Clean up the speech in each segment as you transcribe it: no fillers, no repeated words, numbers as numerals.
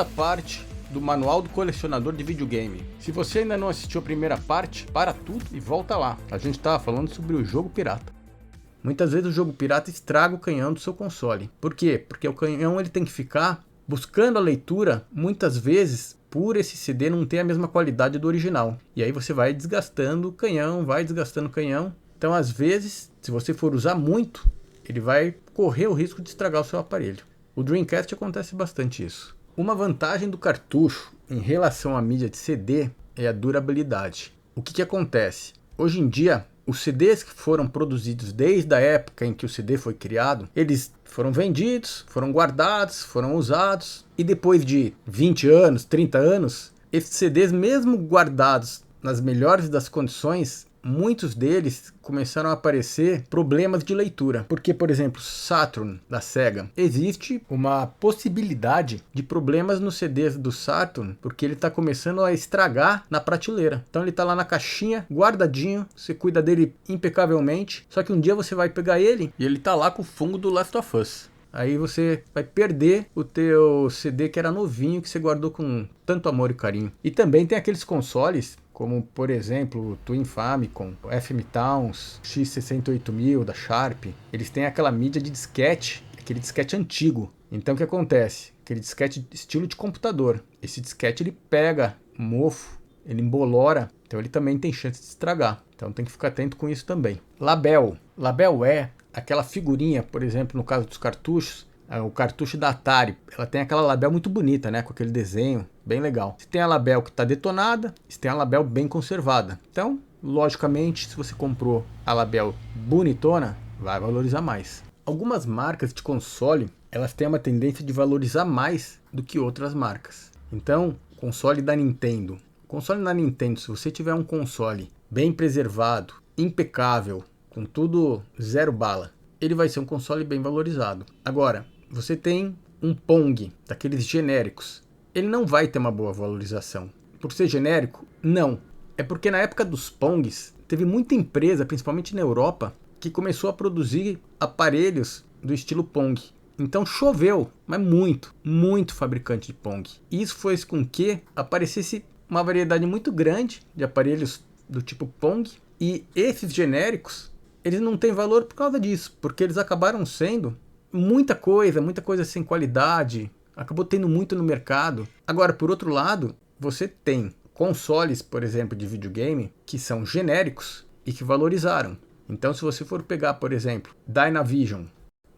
segunda parte do Manual do Colecionador de Videogame. Se você ainda não assistiu a primeira parte, para tudo e volta lá. A gente estava falando sobre o jogo pirata. Muitas vezes o jogo pirata estraga o canhão do seu console. Por quê? Porque o canhão ele tem que ficar buscando a leitura, muitas vezes, por esse CD não ter a mesma qualidade do original. E aí você vai desgastando o canhão, Então, às vezes, se você for usar muito, ele vai correr o risco de estragar o seu aparelho. O Dreamcast acontece bastante isso. Uma vantagem do cartucho em relação à mídia de CD é a durabilidade. O que acontece? Hoje em dia, os CDs que foram produzidos desde a época em que o CD foi criado, eles foram vendidos, foram guardados, foram usados, e depois de 20 anos, 30 anos, esses CDs, mesmo guardados nas melhores das condições, muitos deles começaram a aparecer problemas de leitura. Porque, por exemplo, Saturn da Sega, existe uma possibilidade de problemas nos CDs do Saturn, porque ele está começando a estragar na prateleira. Então ele está lá na caixinha, guardadinho, você cuida dele impecavelmente, só que um dia você vai pegar ele e ele está lá com o fungo do Last of Us. Aí você vai perder o teu CD que era novinho, que você guardou com tanto amor e carinho. E também tem aqueles consoles, como por exemplo o Twin Famicom, o FM Towns, X68000 da Sharp. Eles têm aquela mídia de disquete, aquele disquete antigo. Então o que acontece? Aquele disquete estilo de computador. Esse disquete ele pega mofo, ele embolora, então ele também tem chance de estragar. Então tem que ficar atento com isso também. Label. Label é aquela figurinha, por exemplo, no caso dos cartuchos, o cartucho da Atari, ela tem aquela label muito bonita, né, com aquele desenho, bem legal. Você tem a label que está detonada, você tem a label bem conservada. Então, logicamente, se você comprou a label bonitona, vai valorizar mais. Algumas marcas de console, elas têm uma tendência de valorizar mais do que outras marcas. Então, console da Nintendo. Console da Nintendo, se você tiver um console bem preservado, impecável, com tudo zero bala, ele vai ser um console bem valorizado. Agora, você tem um Pong, daqueles genéricos, ele não vai ter uma boa valorização. Por ser genérico? Não. É porque na época dos Pongs, teve muita empresa, principalmente na Europa, que começou a produzir aparelhos do estilo Pong. Então choveu, mas muito fabricante de Pong. Isso fez com que aparecesse uma variedade muito grande de aparelhos do tipo Pong, e esses genéricos eles não têm valor por causa disso, porque eles acabaram sendo muita coisa sem qualidade, acabou tendo muito no mercado. Agora, por outro lado, você tem consoles, por exemplo, de videogame, que são genéricos e que valorizaram. Então, se você for pegar, por exemplo, Dynavision,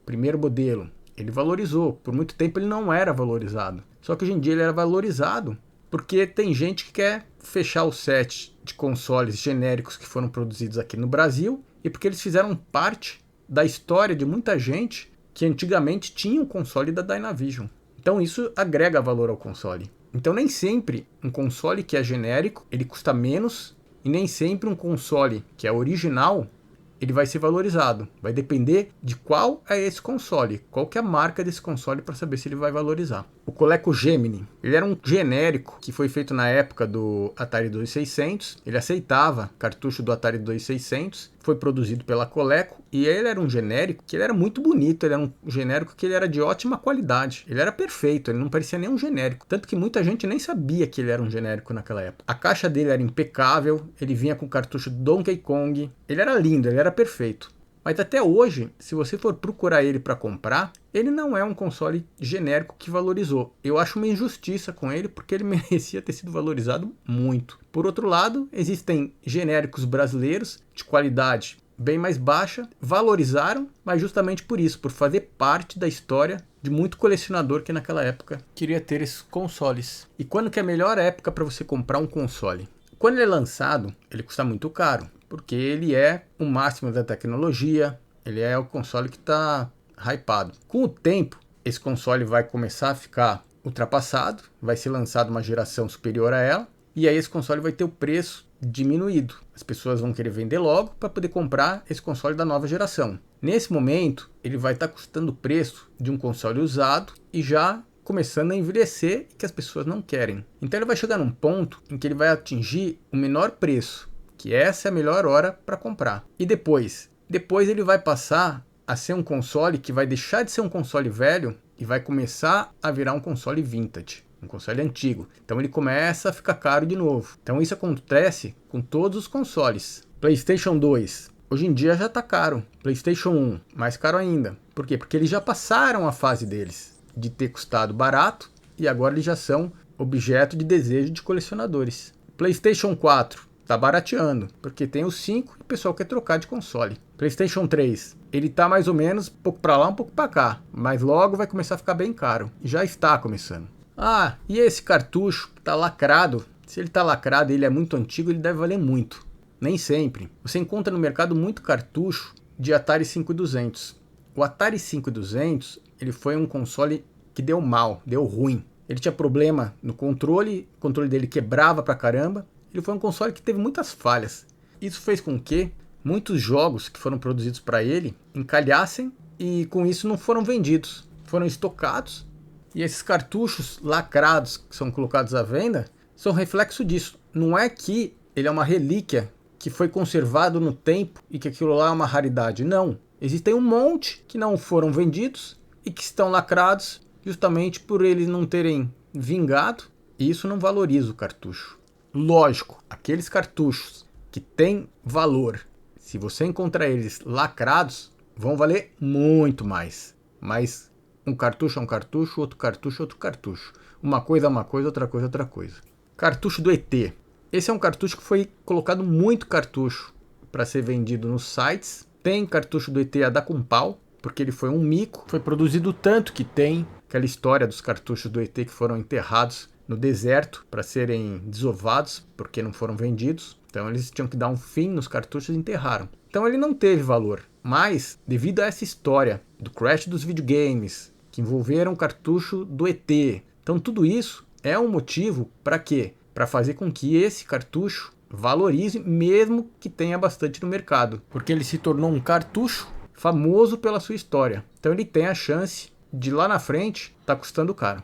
primeiro modelo, ele valorizou. Por muito tempo ele não era valorizado. Só que hoje em dia ele era valorizado porque tem gente que quer fechar o set de consoles genéricos que foram produzidos aqui no Brasil, e porque eles fizeram parte da história de muita gente que antigamente tinha um console da Dynavision. Então isso agrega valor ao console. Então nem sempre um console que é genérico, ele custa menos, e nem sempre um console que é original, ele vai ser valorizado. Vai depender de qual é esse console, qual que é a marca desse console para saber se ele vai valorizar. O Coleco Gemini, ele era um genérico que foi feito na época do Atari 2600, ele aceitava cartucho do Atari 2600, foi produzido pela Coleco, e ele era um genérico que ele era muito bonito, ele era um genérico que ele era de ótima qualidade, ele era perfeito, ele não parecia nem um genérico, tanto que muita gente nem sabia que ele era um genérico naquela época. A caixa dele era impecável, ele vinha com cartucho Donkey Kong, ele era lindo, ele era perfeito. Mas até hoje, se você for procurar ele para comprar, ele não é um console genérico que valorizou. Eu acho uma injustiça com ele, porque ele merecia ter sido valorizado muito. Por outro lado, existem genéricos brasileiros de qualidade bem mais baixa, valorizaram, mas justamente por isso, por fazer parte da história de muito colecionador que naquela época queria ter esses consoles. E quando que é a melhor época para você comprar um console? Quando ele é lançado, ele custa muito caro, porque ele é o máximo da tecnologia, ele é o console que está hypado. Com o tempo, esse console vai começar a ficar ultrapassado, vai ser lançado uma geração superior a ela, e aí esse console vai ter o preço diminuído. As pessoas vão querer vender logo para poder comprar esse console da nova geração. Nesse momento, ele vai estar custando o preço de um console usado e já começando a envelhecer e que as pessoas não querem. Então ele vai chegar num ponto em que ele vai atingir o menor preço, que essa é a melhor hora para comprar. E depois ele vai passar a ser um console que vai deixar de ser um console velho e vai começar a virar um console vintage. um console antigo. Então ele começa a ficar caro de novo. Então isso acontece com todos os consoles. PlayStation 2, hoje em dia já está caro. PlayStation 1, mais caro ainda. Por quê? Porque eles já passaram a fase deles de ter custado barato e agora eles já são objeto de desejo de colecionadores. PlayStation 4 tá barateando, porque tem o 5 e o pessoal quer trocar de console. PlayStation 3, ele tá mais ou menos um pouco para lá, um pouco para cá, mas logo vai começar a ficar bem caro. Já está começando. Ah, e esse cartucho tá lacrado? Se ele tá lacrado e ele é muito antigo, ele deve valer muito. Nem sempre. Você encontra no mercado muito cartucho de Atari 5200. O Atari 5200, ele foi um console que deu mal, deu ruim. Ele tinha problema no controle, o controle dele quebrava pra caramba. Ele foi um console que teve muitas falhas. Isso fez com que muitos jogos que foram produzidos para ele encalhassem e com isso não foram vendidos. Foram estocados e esses cartuchos lacrados que são colocados à venda são reflexo disso. Não é que ele é uma relíquia que foi conservado no tempo e que aquilo lá é uma raridade. Não. Existem um monte que não foram vendidos e que estão lacrados justamente por eles não terem vingado. E isso não valoriza o cartucho. Lógico, aqueles cartuchos que têm valor, se você encontrar eles lacrados, vão valer muito mais. Mas um cartucho é um cartucho, outro cartucho é outro cartucho. Uma coisa é uma coisa, outra coisa é outra coisa. Cartucho do ET. Esse é um cartucho que foi colocado muito cartucho para ser vendido nos sites. Tem cartucho do ET a dar com pau, porque ele foi um mico. Foi produzido tanto que tem aquela história dos cartuchos do ET que foram enterrados no deserto para serem desovados, porque não foram vendidos. Então eles tinham que dar um fim nos cartuchos e enterraram. Então ele não teve valor. Mas, devido a essa história do crash dos videogames, que envolveram o cartucho do ET, então tudo isso é um motivo para quê? Para fazer com que esse cartucho valorize, mesmo que tenha bastante no mercado. Porque ele se tornou um cartucho famoso pela sua história. Então ele tem a chance de lá na frente estar custando caro.